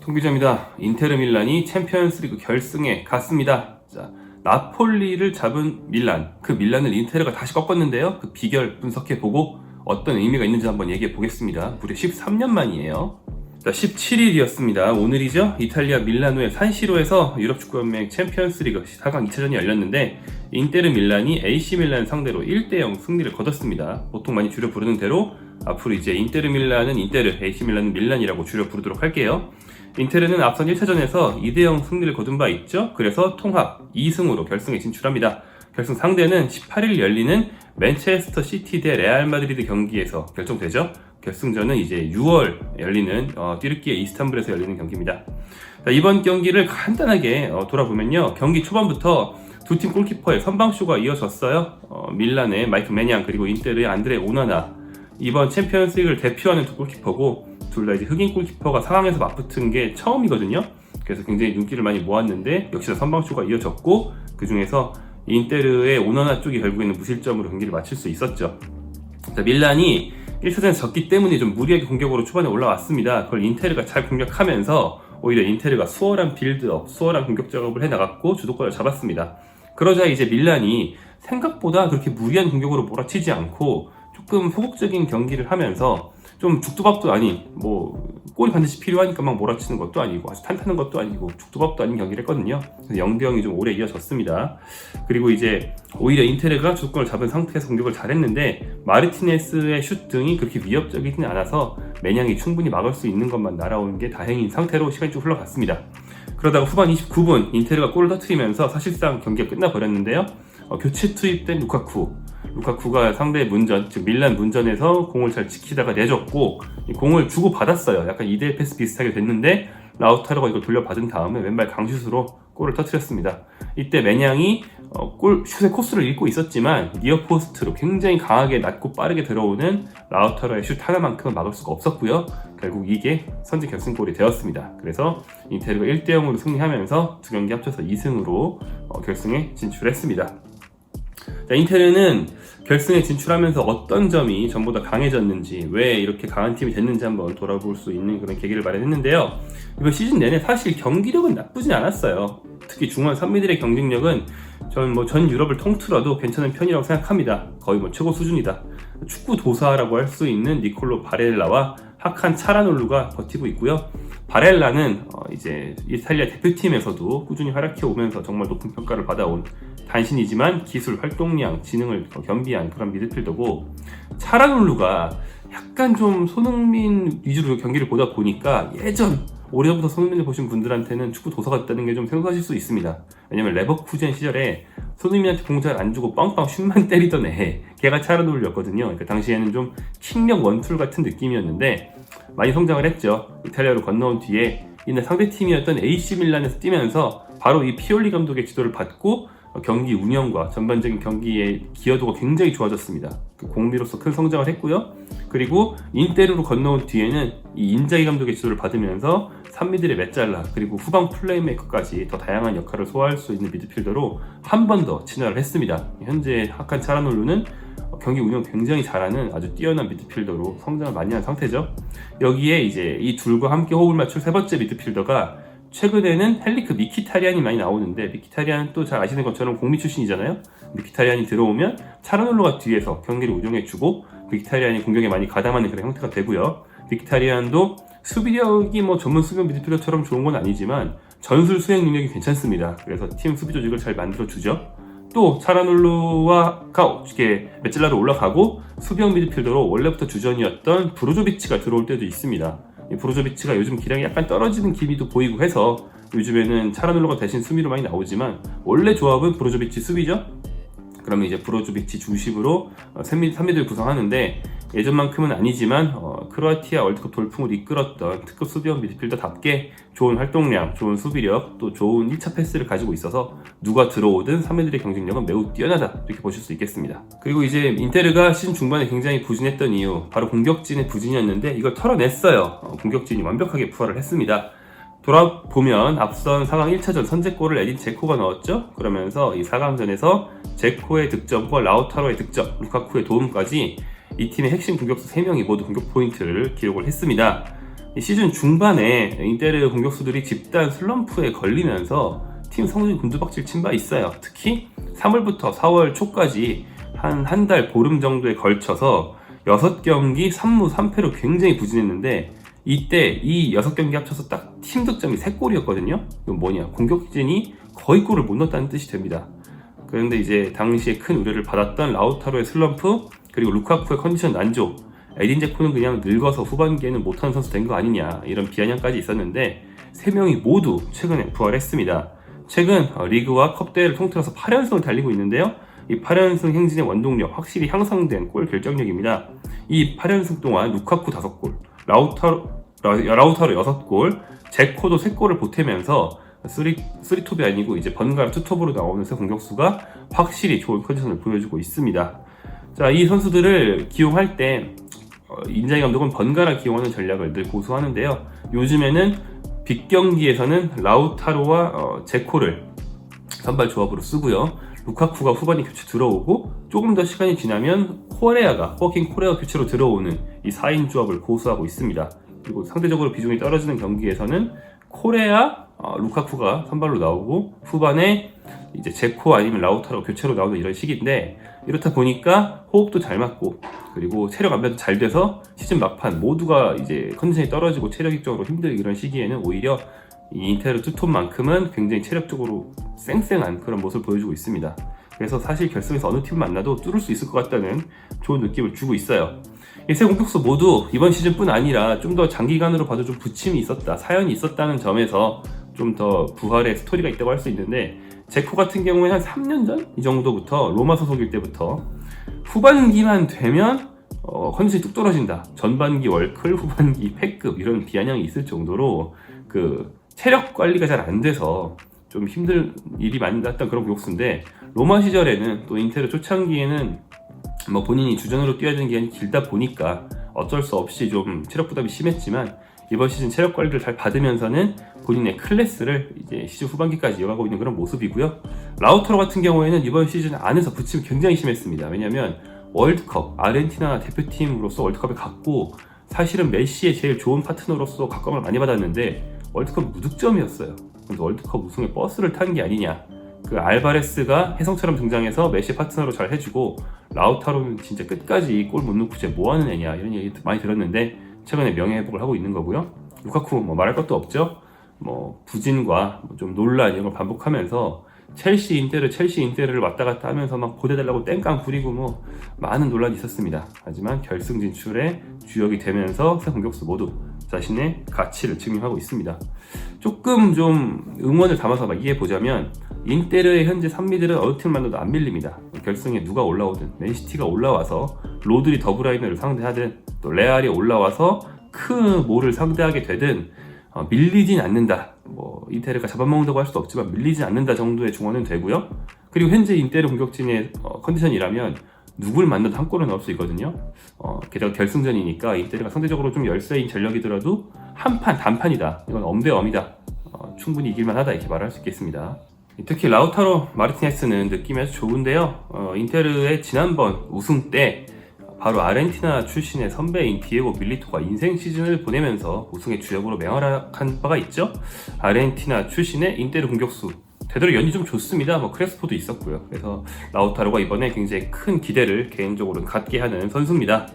송기자입니다. 인테르 밀란이 챔피언스리그 결승에 갔습니다. 자, 나폴리를 잡은 밀란, 그 밀란을 인테르가 다시 꺾었는데요. 그 비결 분석해보고 어떤 의미가 있는지 한번 얘기해 보겠습니다. 무려 13년 만이에요. 자, 17일이었습니다. 오늘이죠. 이탈리아 밀라노의 산시로에서 유럽축구연맹 챔피언스리그 4강 2차전이 열렸는데 인테르 밀란이 AC 밀란 상대로 1대0 승리를 거뒀습니다. 보통 많이 줄여 부르는 대로 앞으로 이제 인테르 밀란은 인테르, AC 밀란은 밀란이라고 줄여 부르도록 할게요. 인테르는 앞선 1차전에서 2대0 승리를 거둔 바 있죠. 그래서 통합 2승으로 결승에 진출합니다. 결승 상대는 18일 열리는 맨체스터 시티 대 레알 마드리드 경기에서 결정되죠. 결승전은 이제 6월 열리는 띠르키예 이스탄불에서 열리는 경기입니다. 자, 이번 경기를 간단하게 돌아보면요. 경기 초반부터 두 팀 골키퍼의 선방쇼가 이어졌어요. 밀란의 마이크 매냥 그리고 인테르의 안드레 오나나. 이번 챔피언스리그를 대표하는 두 골키퍼고 둘 다 이제 흑인 골키퍼가 상황에서 맞붙은 게 처음이거든요. 그래서 굉장히 눈길을 많이 모았는데 역시나 선방쇼가 이어졌고 그 중에서 인테르의 오나나 쪽이 결국에는 무실점으로 경기를 마칠 수 있었죠. 자, 밀란이 1차전에서 졌기 때문에 좀 무리하게 공격으로 초반에 올라왔습니다. 그걸 인테르가 잘 공격하면서 오히려 인테르가 수월한 빌드업, 수월한 공격 작업을 해나갔고 주도권을 잡았습니다. 그러자 이제 밀란이 생각보다 그렇게 무리한 공격으로 몰아치지 않고 조금 소극적인 경기를 하면서 좀 죽두밥도 아닌 골이 반드시 필요하니까 막 몰아치는 것도 아니고 아주 탄탄한 것도 아니고 죽두밥도 아닌 경기를 했거든요. 그래서 0대0이 좀 오래 이어졌습니다. 그리고 이제 오히려 인테르가 주도권을 잡은 상태에서 공격을 잘했는데 마르티네스의 슛 등이 그렇게 위협적이지는 않아서 매냥이 충분히 막을 수 있는 것만 날아오는 게 다행인 상태로 시간이 좀 흘러갔습니다. 그러다가 후반 29분 인테르가 골을 터뜨리면서 사실상 경기가 끝나버렸는데요. 교체 투입된 루카쿠가 상대의 문전, 즉 밀란 문전에서 공을 잘 지키다가 내줬고 공을 주고 받았어요. 약간 2대1 패스 비슷하게 됐는데 라우타로가 이걸 돌려받은 다음에 왼발 강슛으로 골을 터뜨렸습니다. 이때 매냥이 슛의 코스를 읽고 있었지만 니어포스트로 굉장히 강하게 낮고 빠르게 들어오는 라우타로의 슛 하나만큼은 막을 수가 없었고요. 결국 이게 선제 결승골이 되었습니다. 그래서 인테르가 1대0으로 승리하면서 두 경기 합쳐서 2승으로 결승에 진출했습니다. 자, 인테르는 결승에 진출하면서 어떤 점이 전보다 강해졌는지, 왜 이렇게 강한 팀이 됐는지 한번 돌아볼 수 있는 그런 계기를 마련했는데요. 이번 시즌 내내 사실 경기력은 나쁘진 않았어요. 특히 중원 산미들의 경쟁력은 전 유럽을 통틀어도 괜찮은 편이라고 생각합니다. 거의 최고 수준이다. 축구 도사라고 할 수 있는 니콜로 바렐라와 하칸 차라놀루가 버티고 있고요. 바렐라는 이제 이탈리아 대표팀에서도 꾸준히 활약해 오면서 정말 높은 평가를 받아온 단신이지만 기술, 활동량, 지능을 겸비한 그런 미드필더고, 차라놀루가 약간 좀 손흥민 위주로 경기를 보다 보니까 오래전부터 손흥민을 보신 분들한테는 축구 도사가 됐다는 게 좀 생소하실 수 있습니다. 왜냐면 레버쿠젠 시절에 손흥민한테 공 잘 안 주고 빵빵 슛만 때리던 걔가 차라놀루였거든요. 그러니까 당시에는 좀 킹력 원툴 같은 느낌이었는데 많이 성장을 했죠. 이탈리아로 건너온 뒤에 이날 상대팀이었던 AC 밀란에서 뛰면서 바로 이 피올리 감독의 지도를 받고 경기 운영과 전반적인 경기의 기여도가 굉장히 좋아졌습니다. 공미로서 큰 성장을 했고요. 그리고 인테르로 건너온 뒤에는 이 인자기 감독의 지도를 받으면서 산미들의 메짤라 그리고 후방 플레이메이커까지 더 다양한 역할을 소화할 수 있는 미드필더로 한 번 더 진화를 했습니다. 현재 하칸 차라놀루는 경기 운영 굉장히 잘하는 아주 뛰어난 미드필더로 성장을 많이 한 상태죠. 여기에 이제 이 둘과 함께 호흡을 맞출 세 번째 미드필더가 최근에는 헬리크 미키타리안이 많이 나오는데, 미키타리안 또 잘 아시는 것처럼 공미 출신이잖아요. 미키타리안이 들어오면 차라놀로가 뒤에서 경기를 운영해주고 미키타리안이 공격에 많이 가담하는 그런 형태가 되고요. 미키타리안도 수비력이 전문 수비형 미드필더처럼 좋은 건 아니지만 전술 수행 능력이 괜찮습니다. 그래서 팀 수비 조직을 잘 만들어주죠. 또 차라놀루가 이렇게 메찔라로 올라가고 수비형 미드필더로 원래부터 주전이었던 브로조비치가 들어올 때도 있습니다. 이 브로조비치가 요즘 기량이 약간 떨어지는 기미도 보이고 해서 요즘에는 차라놀루가 대신 수비로 많이 나오지만 원래 조합은 브로조비치 수비죠. 그러면 이제 브로조비치 중심으로 3미드를 구성하는데 예전만큼은 아니지만 크로아티아 월드컵 돌풍을 이끌었던 특급 수비형 미드필더답게 좋은 활동량, 좋은 수비력, 또 좋은 1차 패스를 가지고 있어서 누가 들어오든 3미들의 경쟁력은 매우 뛰어나다, 이렇게 보실 수 있겠습니다. 그리고 이제 인테르가 시즌 중반에 굉장히 부진했던 이유, 바로 공격진의 부진이었는데 이걸 털어냈어요. 공격진이 완벽하게 부활을 했습니다. 돌아보면 앞선 4강 1차전 선제골을 에딘 제코가 넣었죠. 그러면서 이 4강전에서 제코의 득점과 라우타로의 득점, 루카쿠의 도움까지 이 팀의 핵심 공격수 3명이 모두 공격 포인트를 기록을 했습니다. 이 시즌 중반에 인테르 공격수들이 집단 슬럼프에 걸리면서 팀 성적이 곤두박질 친 바 있어요. 특히 3월부터 4월 초까지 한 달 보름 정도에 걸쳐서 6경기 3무 3패로 굉장히 부진했는데, 이때 이 6경기 합쳐서 딱 팀 득점이 3골이었거든요. 이건 뭐냐, 공격진이 거의 골을 못 넣었다는 뜻이 됩니다. 그런데 이제 당시에 큰 우려를 받았던 라우타로의 슬럼프, 그리고 루카쿠의 컨디션 난조, 에딘 제코는 그냥 늙어서 후반기에는 못하는 선수 된 거 아니냐, 이런 비아냥까지 있었는데 3명이 모두 최근에 부활했습니다. 최근 리그와 컵 대회를 통틀어서 8연승을 달리고 있는데요. 이 8연승 행진의 원동력, 확실히 향상된 골 결정력입니다. 이 8연승 동안 루카쿠 5골, 라우타로 6골, 제코도 3골을 보태면서 3톱이 아니고 이제 번갈아 투톱으로 나오는 새 공격수가 확실히 좋은 컨디션을 보여주고 있습니다. 자, 이 선수들을 기용할 때 인자이 감독은 번갈아 기용하는 전략을 늘 고수하는데요. 요즘에는 빅경기에서는 라우타로와 제코를 선발 조합으로 쓰고요. 루카쿠가 후반에 교체 들어오고, 조금 더 시간이 지나면 워킹 코레아 교체로 들어오는 이 4인 조합을 고수하고 있습니다. 그리고 상대적으로 비중이 떨어지는 경기에서는 코레아, 루카쿠가 선발로 나오고, 후반에 이제 제코 아니면 라우타로 교체로 나오는 이런 식인데, 이렇다 보니까 호흡도 잘 맞고, 그리고 체력 안배도 잘 돼서 시즌 막판 모두가 이제 컨디션이 떨어지고 체력적으로 힘든 이런 시기에는 오히려 이 인테르 투톱만큼은 굉장히 체력적으로 쌩쌩한 그런 모습을 보여주고 있습니다. 그래서 사실 결승에서 어느 팀 만나도 뚫을 수 있을 것 같다는 좋은 느낌을 주고 있어요. 이 세 공격수 모두 이번 시즌뿐 아니라 좀 더 장기간으로 봐도 좀 부침이 있었다, 사연이 있었다는 점에서 좀 더 부활의 스토리가 있다고 할 수 있는데, 제코 같은 경우에는 한 3년 전? 이 정도부터, 로마 소속일 때부터 후반기만 되면 컨디션이 뚝 떨어진다, 전반기 월클, 후반기 패급, 이런 비아냥이 있을 정도로 그 체력 관리가 잘 안 돼서 좀 힘든 일이 많이 났던 그런 공격수인데, 로마 시절에는 또 인테르 초창기에는 뭐 본인이 주전으로 뛰어야 되는 기간이 길다 보니까 어쩔 수 없이 좀 체력 부담이 심했지만, 이번 시즌 체력 관리를 잘 받으면서는 본인의 클래스를 이제 시즌 후반기까지 이어가고 있는 그런 모습이고요. 라우타로 같은 경우에는 이번 시즌 안에서 부침이 굉장히 심했습니다. 왜냐하면 월드컵, 아르헨티나 대표팀으로서 월드컵에 갔고, 사실은 메시의 제일 좋은 파트너로서 각광을 많이 받았는데 월드컵 무득점이었어요. 그래서 월드컵 우승의 버스를 탄 게 아니냐, 그 알바레스가 혜성처럼 등장해서 메시 파트너로 잘 해주고, 라우타로는 진짜 끝까지 골 못 넣고 쟤 뭐하는 애냐, 이런 얘기 많이 들었는데 최근에 명예회복을 하고 있는 거고요. 루카쿠 뭐 말할 것도 없죠. 뭐 부진과 좀 논란 이런 걸 반복하면서 첼시 인테르를 왔다 갔다 하면서 막 보내달라고 땡깡 부리고 뭐 많은 논란이 있었습니다. 하지만 결승 진출에 주역이 되면서 세 공격수 모두 자신의 가치를 증명하고 있습니다. 조금 좀 응원을 담아서 막 이해해보자면, 인테르의 현재 3미들은 어느 팀 만나도 안 밀립니다. 결승에 누가 올라오든, 맨시티가 올라와서 로드리 더브라이너를 상대하든, 또 레알이 올라와서 크모를 상대하게 되든 밀리진 않는다. 뭐 인테르가 잡아먹는다고 할 수도 없지만 밀리진 않는다 정도의 중원은 되고요. 그리고 현재 인테르 공격진의 컨디션이라면 누굴 만나도 한 골은 넣을 수 있거든요. 게다가 결승전이니까 인테르가 상대적으로 좀 열세인 전력이더라도 단판이다, 이건 엄대엄이다, 충분히 이길만하다, 이렇게 말할 수 있겠습니다. 특히 라우타로 마르티네스는 느낌이 아주 좋은데요. 인테르의 지난번 우승 때 바로 아르헨티나 출신의 선배인 디에고 밀리토가 인생 시즌을 보내면서 우승의 주역으로 맹활약한 바가 있죠. 아르헨티나 출신의 인테르 공격수, 되도록 연이 좀 좋습니다. 뭐 크레스포도 있었고요. 그래서 라우타로가 이번에 굉장히 큰 기대를 개인적으로는 갖게 하는 선수입니다.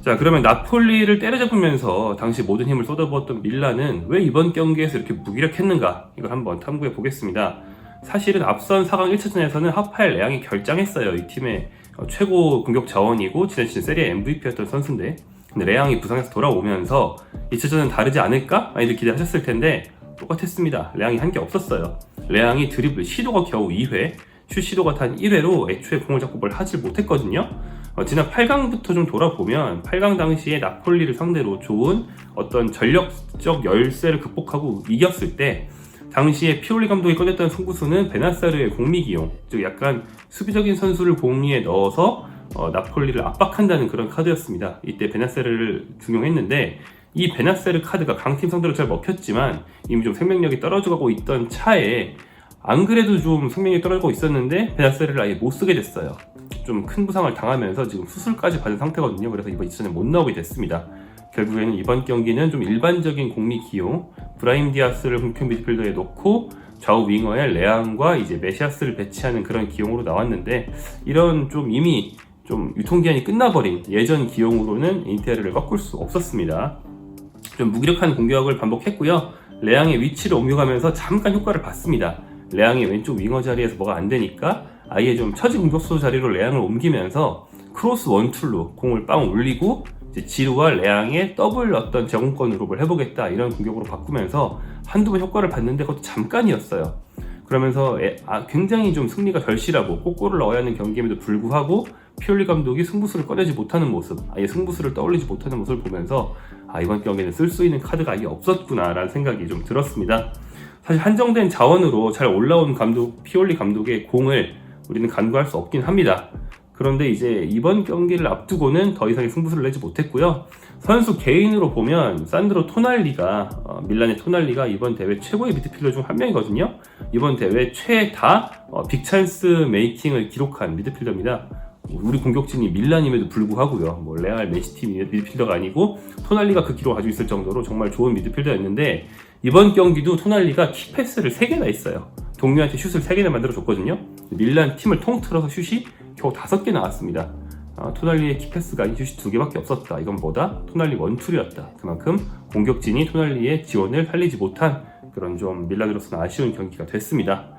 자, 그러면 나폴리를 때려잡으면서 당시 모든 힘을 쏟아부었던 밀란은 왜 이번 경기에서 이렇게 무기력했는가, 이걸 한번 탐구해 보겠습니다. 사실은 앞선 4강 1차전에서는 하파엘 레앙이 결장했어요. 이 팀의 최고 공격 자원이고 지난 시즌 세리에 MVP였던 선수인데, 근데 레앙이 부상에서 돌아오면서 2차전은 다르지 않을까? 많이들 기대하셨을 텐데 똑같았습니다. 레앙이 한 게 없었어요. 레앙이 드리블 시도가 겨우 2회, 슛 시도가 단 1회로 애초에 공을 잡고 뭘 하질 못했거든요. 지난 8강부터 좀 돌아보면 8강 당시에 나폴리를 상대로 좋은 어떤 전력적 열세를 극복하고 이겼을 때, 당시에 피올리 감독이 꺼냈던 승부수는 베나사르의 공미 기용, 즉 약간 수비적인 선수를 공리에 넣어서 나폴리를 압박한다는 그런 카드였습니다. 이때 베나사르를 중용했는데, 이 베나사르 카드가 강팀 상대로 잘 먹혔지만 이미 좀 생명력이 떨어져가고 있던 차에, 안 그래도 좀 생명력이 떨어지고 있었는데 베나사르를 아예 못 쓰게 됐어요. 좀 큰 부상을 당하면서 지금 수술까지 받은 상태거든요. 그래서 이번 2차전에 못 나오게 됐습니다. 결국에는 이번 경기는 좀 일반적인 공미 기용, 브라임 디아스를 공격 미드필더에 놓고 좌우 윙어에 레앙과 이제 메시아스를 배치하는 그런 기용으로 나왔는데, 이런 좀 이미 좀 유통기한이 끝나버린 예전 기용으로는 인테르를 꺾을 수 없었습니다. 좀 무기력한 공격을 반복했고요. 레앙의 위치를 옮겨가면서 잠깐 효과를 봤습니다. 레앙의 왼쪽 윙어 자리에서 뭐가 안 되니까 아예 좀 처지 공격수 자리로 레앙을 옮기면서 크로스 원툴로 공을 빵 올리고 이제 지루와 레앙의 더블 어떤 제공권으로 뭘 해보겠다, 이런 공격으로 바꾸면서 한두 번 효과를 봤는데 그것도 잠깐이었어요. 그러면서 굉장히 좀 승리가 절실하고 꼭 골을 넣어야 하는 경기임에도 불구하고 피올리 감독이 승부수를 꺼내지 못하는 모습, 아예 승부수를 떠올리지 못하는 모습을 보면서 이번 경기는 쓸 수 있는 카드가 아예 없었구나 라는 생각이 좀 들었습니다. 사실 한정된 자원으로 잘 올라온 피올리 감독의 공을 우리는 간과할 수 없긴 합니다. 그런데 이제 이번 경기를 앞두고는 더 이상의 승부수를 내지 못했고요. 선수 개인으로 보면 산드로 토날리가, 밀란의 토날리가 이번 대회 최고의 미드필더 중 한 명이거든요. 이번 대회 최다 빅찬스 메이킹을 기록한 미드필더입니다. 우리 공격진이 밀란임에도 불구하고요, 뭐 레알, 맨시티 미드필더가 아니고 토날리가 그 기록을 가지고 있을 정도로 정말 좋은 미드필더였는데, 이번 경기도 토날리가 키패스를 3개나 했어요. 동료한테 슛을 3개나 만들어줬거든요. 밀란 팀을 통틀어서 슛이 겨우 5개 나왔습니다. 토날리의 키패스가 슛이 2개밖에 없었다. 이건 뭐다? 토날리 원툴이었다. 그만큼 공격진이 토날리의 지원을 살리지 못한 그런 좀 밀란으로서는 아쉬운 경기가 됐습니다.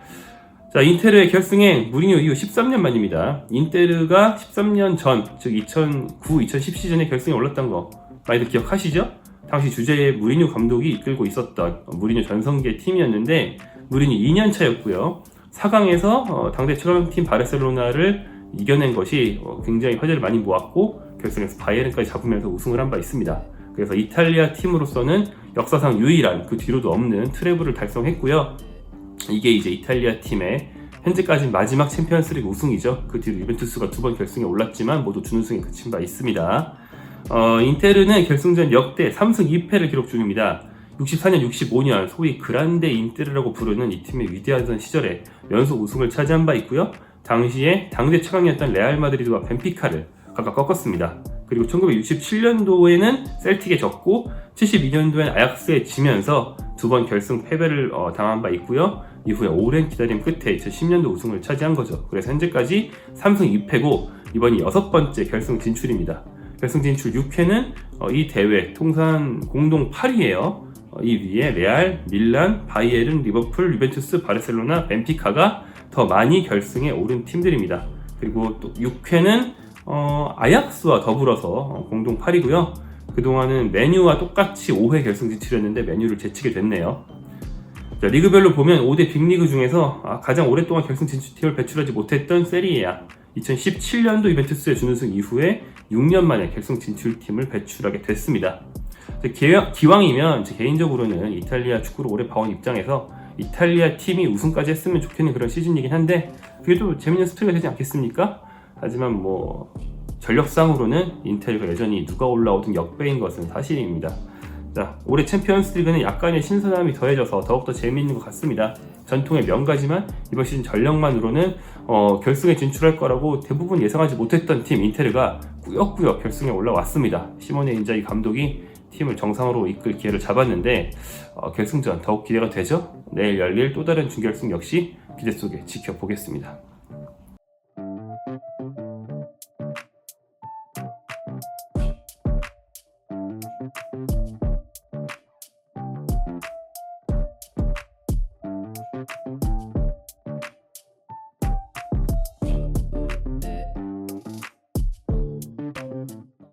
자, 인테르의 결승행 무리뉴 이후 13년 만입니다. 인테르가 13년 전, 즉 2009, 2010 시즌에 결승에 올랐던 거 많이들 기억하시죠? 당시 주제의 무리뉴 감독이 이끌고 있었던 무리뉴 전성기의 팀이었는데, 무리뉴 2년 차였고요. 4강에서 당대 최강팀 바르셀로나를 이겨낸 것이 굉장히 화제를 많이 모았고, 결승에서 바이에른까지 잡으면서 우승을 한 바 있습니다. 그래서 이탈리아 팀으로서는 역사상 유일한, 그 뒤로도 없는 트래블을 달성했고요. 이게 이제 이탈리아 팀의 현재까지 마지막 챔피언스리그 우승이죠. 그 뒤로 유벤투스가 2번 결승에 올랐지만 모두 준우승에 그친 바 있습니다. 인테르는 결승전 역대 3승 2패를 기록 중입니다. 64년, 65년 소위 그란데 인테르라고 부르는 이 팀의 위대하던 시절에 연속 우승을 차지한 바 있고요. 당시에 당대 최강이었던 레알 마드리드와 벤피카를 각각 꺾었습니다. 그리고 1967년도에는 셀틱에 졌고 72년도엔 아약스에 지면서 2번 결승 패배를 당한 바 있고요. 이후에 오랜 기다림 끝에 2010년도 우승을 차지한 거죠. 그래서 현재까지 3승 2패고 이번이 6번째 결승 진출입니다. 결승 진출 6회는 이 대회 통산 공동 8위예요. 이 위에 레알, 밀란, 바이에른, 리버풀, 유벤투스, 바르셀로나, 벤피카가 더 많이 결승에 오른 팀들입니다. 그리고 또 6회는 아약스와 더불어서 공동 8위고요. 그동안은 메뉴와 똑같이 5회 결승 진출했는데 메뉴를 제치게 됐네요. 자, 리그별로 보면 5대 빅리그 중에서 가장 오랫동안 결승 진출팀을 배출하지 못했던 세리에A, 2017년도 유벤투스의 준우승 이후에 6년 만에 결승 진출팀을 배출하게 됐습니다. 기왕이면 제 개인적으로는 이탈리아 축구를 오래 봐온 입장에서 이탈리아 팀이 우승까지 했으면 좋겠는 그런 시즌이긴 한데, 그게 또 재밌는 스토리가 되지 않겠습니까? 하지만 뭐 전력상으로는 인테르가 여전히 누가 올라오든 역배인 것은 사실입니다. 자, 올해 챔피언스리그는 약간의 신선함이 더해져서 더욱더 재미있는 것 같습니다. 전통의 명가지만 이번 시즌 전력만으로는 결승에 진출할 거라고 대부분 예상하지 못했던 팀 인테르가 꾸역꾸역 결승에 올라왔습니다. 시모네 인자기 감독이 팀을 정상으로 이끌 기회를 잡았는데 결승전 더욱 기대가 되죠? 내일 열릴 또 다른 준결승 역시 기대 속에 지켜보겠습니다.